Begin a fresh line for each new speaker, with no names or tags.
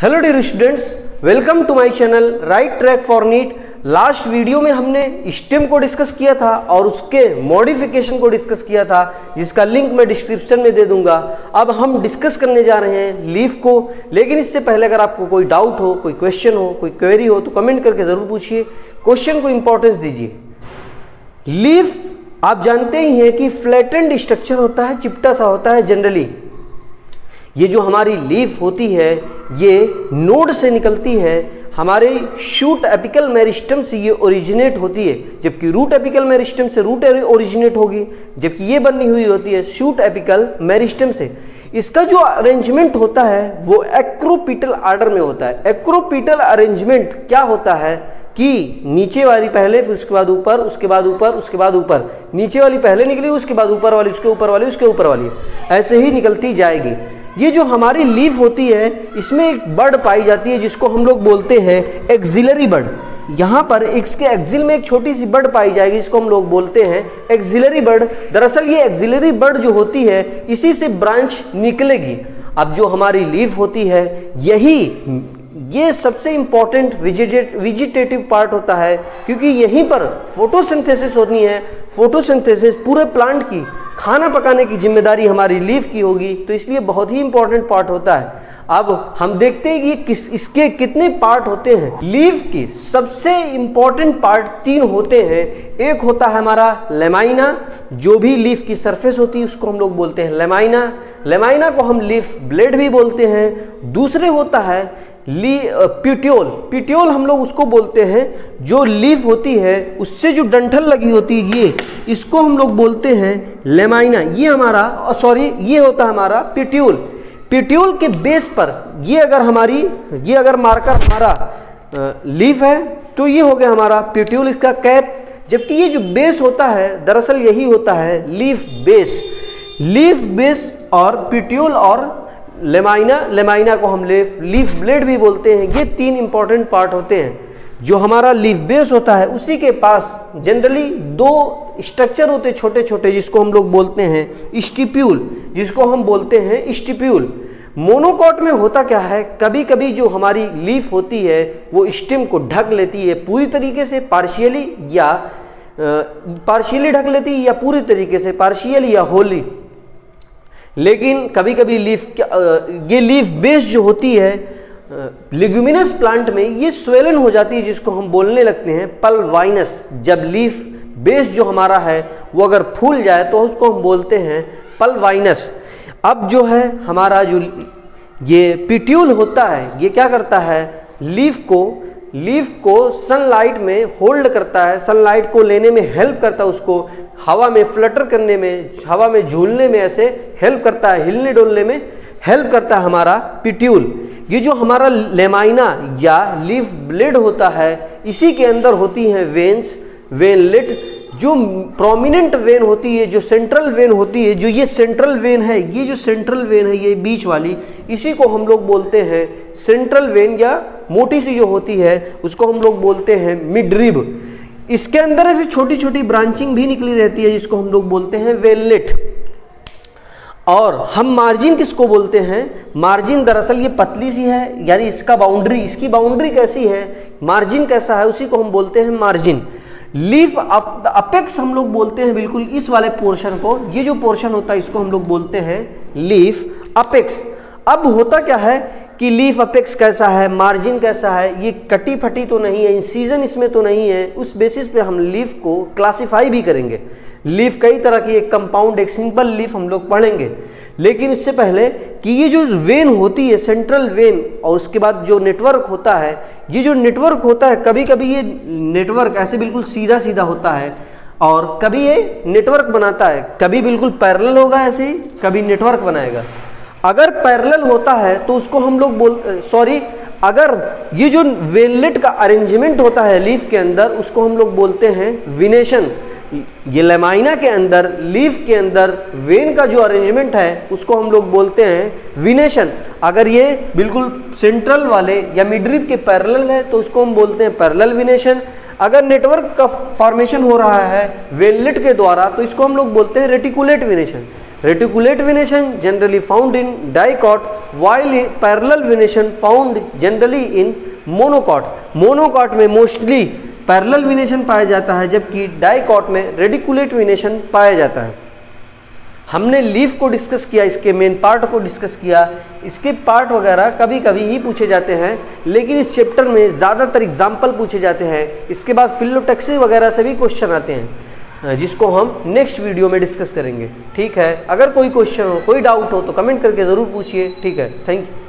Hello dear students, welcome to my channel right track for NEET. Last video में हमने stem को discuss किया था और उसके मॉडिफिकेशन को डिस्कस किया था, जिसका लिंक मैं डिस्क्रिप्शन में दे दूंगा। अब हम डिस्कस करने जा रहे हैं लीफ को, लेकिन इससे पहले अगर आपको कोई डाउट हो, कोई क्वेश्चन हो, कोई क्वेरी हो तो कमेंट करके जरूर पूछिए, क्वेश्चन को इंपॉर्टेंस दीजिए। लीफ आप जानते ही हैं कि फ्लैटेंड स्ट्रक्चर होता है, चिपटा सा होता है। जनरली ये जो हमारी लीफ होती है ये नोड से निकलती है, हमारे शूट एपिकल मेरिस्टम से ये ओरिजिनेट होती है, जबकि रूट एपिकल मेरिस्टम से रूट ओरिजिनेट होगी, जबकि ये बनी हुई होती है शूट एपिकल मेरिस्टम से। इसका जो अरेंजमेंट होता है वो एक्रोपीटल आर्डर में होता है। एक्रोपीटल अरेंजमेंट क्या होता है कि नीचे वाली पहले, फिर उसके बाद ऊपर, उसके बाद ऊपर, उसके बाद ऊपर, नीचे वाली पहले निकली, उसके बाद ऊपर वाली, उसके ऊपर वाली, उसके ऊपर वाली, ऐसे ही निकलती जाएगी। ये जो हमारी लीफ होती है इसमें एक बर्ड पाई जाती है जिसको हम लोग बोलते हैं एक्सिलरी बर्ड। यहाँ पर इसके एक्सिल में एक छोटी सी बर्ड पाई जाएगी, इसको हम लोग बोलते हैं एक्सिलरी बर्ड। दरअसल ये एक्सिलरी बर्ड जो होती है इसी से ब्रांच निकलेगी। अब जो हमारी लीफ होती है ये सबसे इंपॉर्टेंट वेजिटेटिव पार्ट होता है, क्योंकि यहीं पर फोटोसिंथेसिस होनी है। फोटोसिंथेसिस पूरे प्लांट की खाना पकाने की जिम्मेदारी हमारी लीफ की होगी, तो इसलिए बहुत ही इंपॉर्टेंट पार्ट होता है। अब हम देखते हैं कि इसके कितने पार्ट होते हैं। लीफ के सबसे इंपॉर्टेंट पार्ट 3 होते हैं। एक होता है हमारा लेमाइना, जो भी लीफ की सरफेस होती है उसको हम लोग बोलते हैं लेमाइना। लेमाइना को हम लीफ ब्लेड भी बोलते हैं। दूसरे होता है पिट्यूल। पिट्यूल हम लोग उसको बोलते हैं जो लीफ होती है उससे जो डंठल लगी होती है, इसको हम लोग बोलते हैं लेमाइना। ये होता है हमारा पिट्यूल। पिट्यूल के बेस पर ये अगर मार्कर हमारा लीफ है तो ये हो गया हमारा पिट्यूल, इसका कैप। जबकि ये जो बेस होता है दरअसल यही होता है लीफ बेस। लीफ बेस और पिट्यूल और लेमाइना को हम लीफ ब्लेड भी बोलते हैं। ये 3 इंपॉर्टेंट पार्ट होते हैं। जो हमारा लीफ बेस होता है उसी के पास जनरली 2 स्ट्रक्चर होते हैं छोटे छोटे, जिसको हम लोग बोलते हैं स्टिप्यूल। मोनोकॉट में होता क्या है, कभी कभी जो हमारी लीफ होती है वो स्टेम को ढक लेती है पूरी तरीके से, पार्शियली ढक लेती है, या पूरी तरीके से पार्शियली या होली। लेकिन कभी कभी ये लीफ बेस जो होती है लिग्यूमिनस प्लांट में ये स्वेलन हो जाती है, जिसको हम बोलने लगते हैं पल्वाइनस। जब लीफ बेस जो हमारा है वो अगर फूल जाए तो उसको हम बोलते हैं पल्वाइनस। अब जो है हमारा जो ये पिट्यूल होता है ये क्या करता है, लीफ को सनलाइट में होल्ड करता है, सनलाइट को लेने में हेल्प करता है, उसको हवा में फ्लटर करने में, हवा में झूलने में ऐसे हेल्प करता है, हिलने डोलने में हेल्प करता है हमारा पिट्यूल। ये जो हमारा लेमाइना या लीफ ब्लेड होता है इसी के अंदर होती हैं वेन्स, वेनलेट। जो प्रोमिनेंट वेन होती है, जो सेंट्रल वेन होती है, जो ये सेंट्रल वेन है, ये जो सेंट्रल वेन है ये बीच वाली, इसी को हम लोग बोलते हैं सेंट्रल वेन, या मोटी सी जो होती है उसको हम लोग बोलते हैं मिडरिब। इसके अंदर ऐसे छोटी छोटी ब्रांचिंग भी निकली रहती है जिसको हम लोग बोलते हैं वेनलेट। और हम मार्जिन किसको बोलते हैं, मार्जिन दरअसल ये पतली सी है, यानी इसकी बाउंड्री कैसी है, मार्जिन कैसा है, उसी को हम बोलते हैं मार्जिन। लीफ अपेक्स हम लोग बोलते हैं बिल्कुल इस वाले पोर्शन को, ये जो पोर्शन होता है इसको हम लोग बोलते हैं लीफ अपेक्स। अब होता क्या है कि लीफ अपेक्स कैसा है, मार्जिन कैसा है, ये कटी फटी तो नहीं है, इंसीजन इसमें तो नहीं है, उस बेसिस पे हम लीफ को क्लासिफाई भी करेंगे। लीफ कई तरह की, एक कंपाउंड, एक सिंपल लीफ हम लोग पढ़ेंगे। लेकिन इससे पहले कि ये जो वेन होती है सेंट्रल वेन, और उसके बाद जो नेटवर्क होता है, ये जो नेटवर्क होता है कभी कभी ये नेटवर्क ऐसे बिल्कुल सीधा सीधा होता है और कभी ये नेटवर्क बनाता है, कभी बिल्कुल पैरेलल होगा ऐसे ही, कभी नेटवर्क बनाएगा। अगर पैरेलल होता है तो उसको हम लोग अगर ये जो वेनलेट का अरेंजमेंट होता है लीफ के अंदर उसको हम लोग बोलते हैं विनेशन। ये लेमाइना के अंदर, लीफ के अंदर वेन का जो अरेंजमेंट है उसको हम लोग बोलते हैं विनेशन। अगर ये बिल्कुल सेंट्रल वाले या मिडरिब के पैरेलल है तो उसको हम बोलते हैं पैरेलल विनेशन। अगर नेटवर्क का फॉर्मेशन हो रहा है वेनलेट के द्वारा तो इसको हम लोग बोलते हैं reticulate विनेशन। Reticulate venation generally found in dicot while parallel venation found generally in monocot. Monocot में मोस्टली पैरेलल वेनेशन पाया जाता है, जबकि डाइकॉट में रेटिकुलेट वेनेशन पाया जाता है। हमने लीफ को डिस्कस किया, इसके मेन पार्ट को डिस्कस किया। इसके पार्ट वगैरह कभी कभी ही पूछे जाते हैं, लेकिन इस चैप्टर में ज़्यादातर एग्जाम्पल पूछे जाते हैं। इसके बाद फिलोटैक्सी वगैरह से भी क्वेश्चन आते हैं, जिसको हम नेक्स्ट वीडियो में डिस्कस करेंगे। ठीक है, अगर कोई क्वेश्चन हो, कोई डाउट हो तो कमेंट करके ज़रूर पूछिए। ठीक है, थैंक यू।